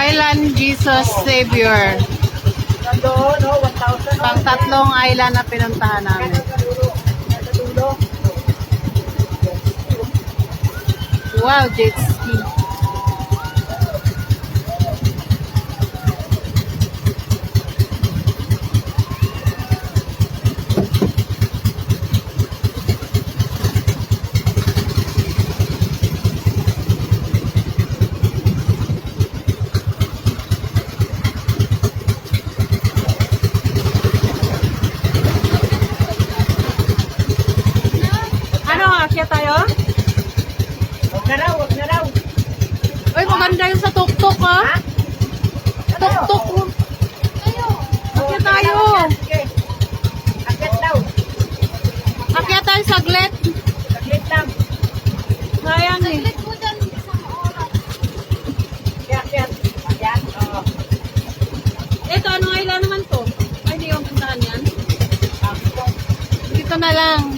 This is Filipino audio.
Island Jesus Savior. Doon, no? 1,000. Pang tatlong island na pinuntahan namin. Nasa dulo. Wow, jet ski. Ano, akyat tayo? Huwag na raw, huwag na raw. Uy, maganda yung sa tuk-tuk, ha? Ha? Tuk-tuk. Akyat tayo. Sige. Akit daw. Akyat tayo saglit. Saglit lang. Sayang eh. Akit. Ayan. Oo. Ito, anong island naman to? Ay, hindi yung puntahan yan. Dito na lang.